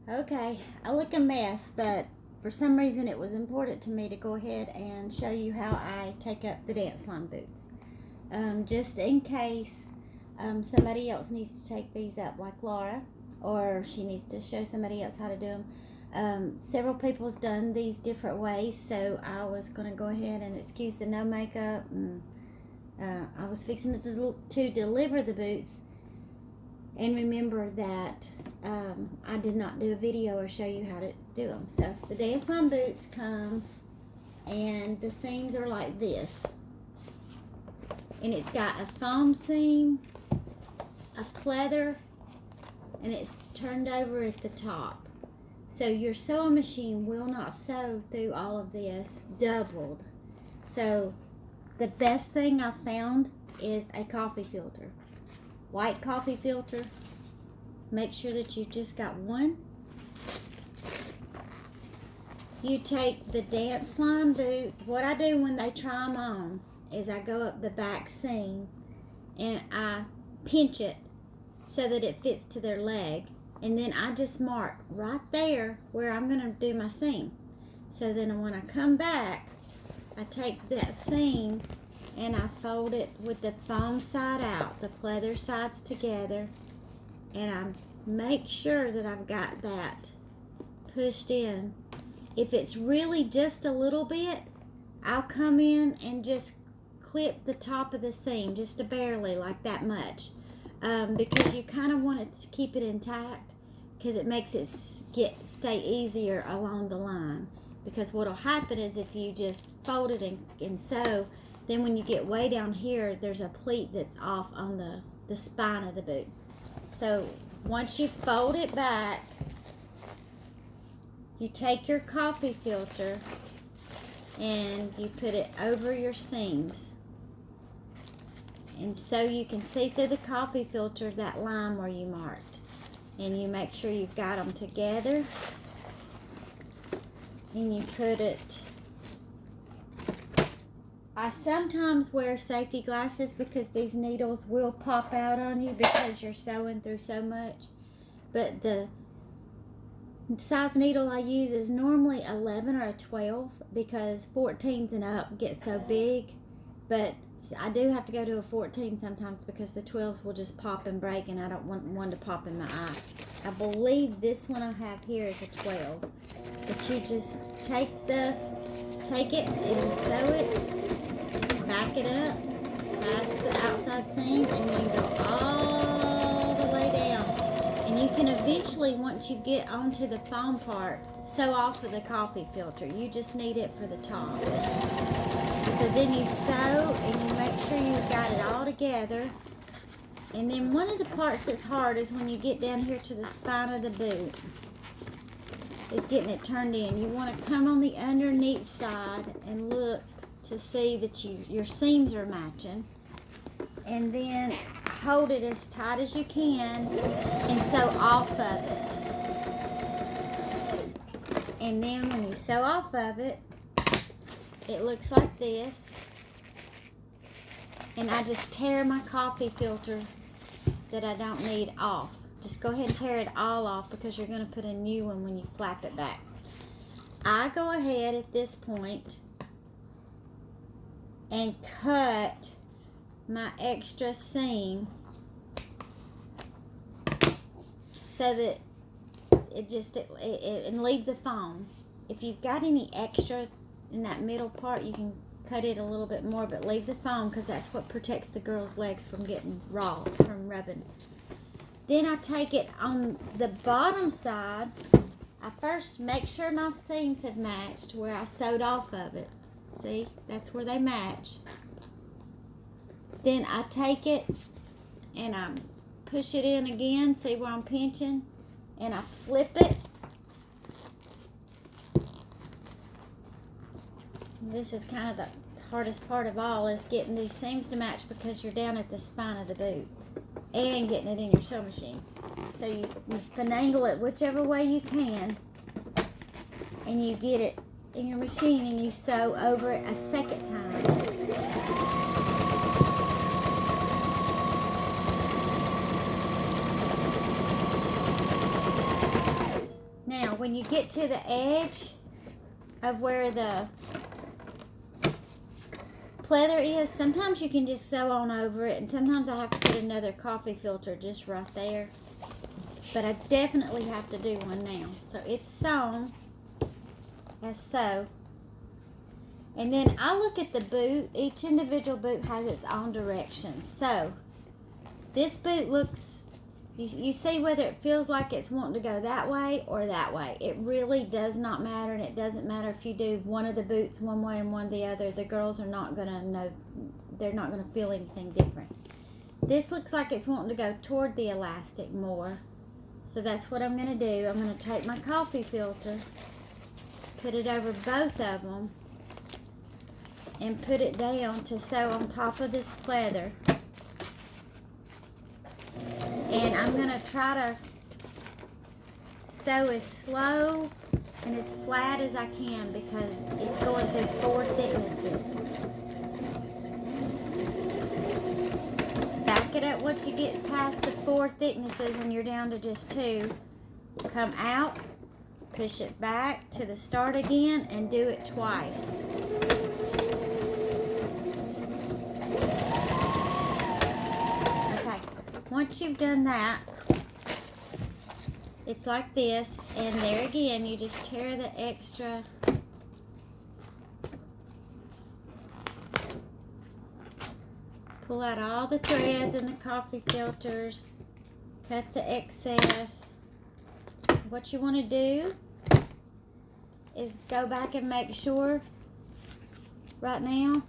Okay, I look a mess, but for some reason it was important to me to go ahead and show you how I take up the Danceline boots. Just in case somebody else needs to take these up, like Laura, or she needs to show somebody else how to do them. Several people's done these different ways, so I was going to go ahead and excuse the no makeup. And, I was fixing to deliver the boots, and remember that I did not do a video or show you how to do them. So the Danceline boots come, and the seams are like this, and it's got a foam seam, a pleather, and it's turned over at the top. So your sewing machine will not sew through all of this doubled. So the best thing I found is a coffee filter. White coffee filter. Make sure that you've just got one. You take the Danceline boot. What I do when they try them on is I go up the back seam and I pinch it so that it fits to their leg, and then I just mark right there where I'm going to do my seam. So then when I come back, I take that seam and I fold it with the foam side out, the pleather sides together, and I make sure that I've got that pushed in. If it's really just a little bit, I'll come in and just clip the top of the seam, just a barely, like that much, because you kind of want it to keep it intact, because it makes it stay easier along the line. Because what'll happen is if you just fold it and sew, then when you get way down here, there's a pleat that's off on the spine of the boot. So once you fold it back, you take your coffee filter and you put it over your seams. And so you can see through the coffee filter that line where you marked. And you make sure you've got them together. And you put it. I sometimes wear safety glasses because these needles will pop out on you because you're sewing through so much. But the size needle I use is normally 11 or a 12 because 14s and up get so big. But I do have to go to a 14 sometimes because the 12s will just pop and break, and I don't want one to pop in my eye. I believe this one I have here is a 12. But you just take it and sew it, back it up, past the outside seam, and then go all the way down. And you can eventually, once you get onto the foam part, sew off of the coffee filter. You just need it for the top. So then you sew and you make sure you've got it all together. And then one of the parts that's hard is when you get down here to the spine of the boot. Is getting it turned in. You want to come on the underneath side and look to see that your seams are matching. And then hold it as tight as you can and sew off of it. And then when you sew off of it, it looks like this. And I just tear my coffee filter that I don't need off. Just go ahead and tear it all off because you're going to put a new one when you flap it back. I go ahead at this point and cut my extra seam so that and leave the foam. If you've got any extra in that middle part, you can cut it a little bit more, but leave the foam because that's what protects the girl's legs from getting raw, from rubbing. Then I take it on the bottom side. I first make sure my seams have matched where I sewed off of it. See, that's where they match. Then I take it and I push it in again. See where I'm pinching? And I flip it. This is kind of the hardest part of all, is getting these seams to match because you're down at the spine of the boot and getting it in your sewing machine. So you finagle it whichever way you can, and you get it in your machine and you sew over it a second time. Now, when you get to the edge of where the pleather is, sometimes you can just sew on over it, and sometimes I have to put another coffee filter just right there. But I definitely have to do one now. So it's sewn as so. And then I look at the boot. Each individual boot has its own direction. So this boot looks, you see whether it feels like it's wanting to go that way or that way. It really does not matter, and it doesn't matter if you do one of the boots one way and one the other. The girls are not going to know, they're not going to feel anything different. This looks like it's wanting to go toward the elastic more. So that's what I'm going to do. I'm going to take my coffee filter, put it over both of them, and put it down to sew on top of this pleather. And I'm going to try to sew as slow and as flat as I can because it's going through 4 thicknesses. Back it up once you get past the 4 thicknesses and you're down to just 2. Come out, push it back to the start again, and do it twice. Once you've done that, it's like this, and there again, you just tear the extra pull out all the threads and the coffee filters, cut the excess. What you want to do is go back and make sure right now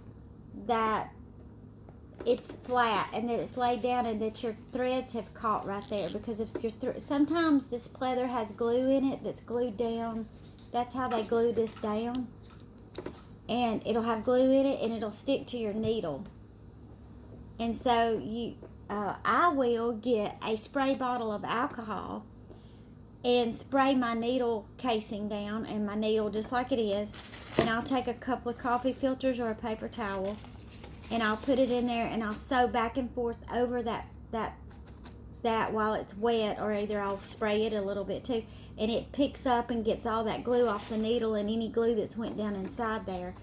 that it's flat and that it's laid down and that your threads have caught right there, because if you're sometimes this pleather has glue in it that's glued down. That's how they glue this down, and it'll have glue in it and it'll stick to your needle. And so I will get a spray bottle of alcohol and spray my needle casing down and my needle just like it is, and I'll take a couple of coffee filters or a paper towel, and I'll put it in there and I'll sew back and forth over that while it's wet, or either I'll spray it a little bit too, and it picks up and gets all that glue off the needle and any glue that's went down inside there.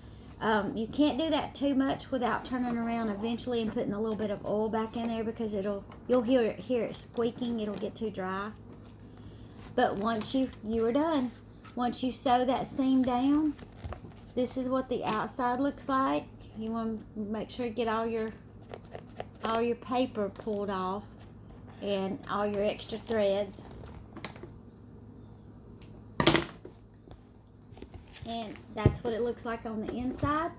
You can't do that too much without turning around eventually and putting a little bit of oil back in there, because you'll hear it squeaking. It'll get too dry. But once you are done, once you sew that seam down, this is what the outside looks like. You want to make sure you get all your paper pulled off and all your extra threads. And that's what it looks like on the inside.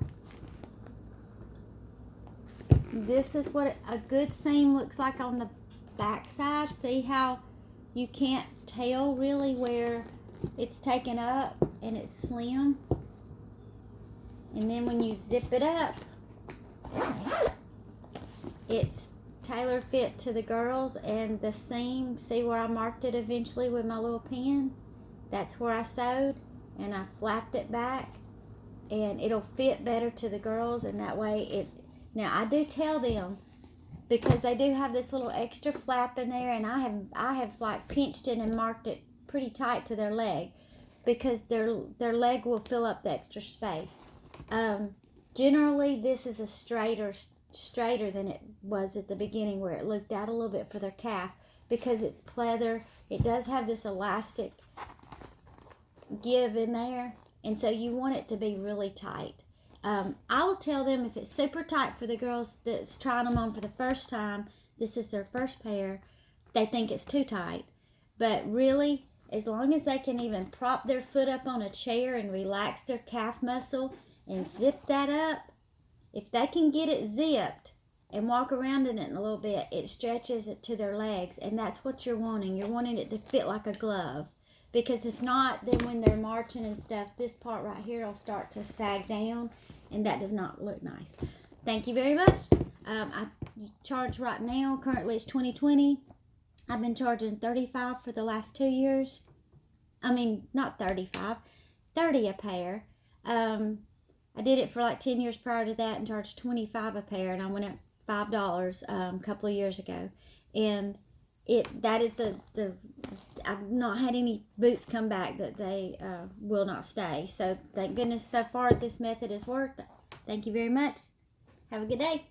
This is what a good seam looks like on the back side. See how you can't tell really where it's taken up and it's slim? And then when you zip it up, it's tailor fit to the girls. And the seam, see where I marked it eventually with my little pen? That's where I sewed, and I flapped it back, and it'll fit better to the girls. And that way now I do tell them, because they do have this little extra flap in there, and I have like pinched it and marked it pretty tight to their leg, because their leg will fill up the extra space. Generally this is a straighter than it was at the beginning, where it looked out a little bit for their calf, because it's pleather. It does have this elastic give in there, and so you want it to be really tight. I will tell them if it's super tight for the girls that's trying them on for the first time, this is their first pair, they think it's too tight. But really, as long as they can even prop their foot up on a chair and relax their calf muscle and zip that up, if they can get it zipped and walk around in it a little bit, it stretches it to their legs, and that's what you're wanting. You're wanting it to fit like a glove, because if not, then when they're marching and stuff, this part right here will start to sag down, and that does not look nice. Thank you very much. I charge right now, currently it's 2020. I've been charging $35 for the last 2 years. I mean, not 35, $30 a pair. I did it for like 10 years prior to that and charged $25 a pair, and I went up $5 a couple of years ago. And that is I've not had any boots come back that they will not stay. So thank goodness so far this method has worked. Thank you very much. Have a good day.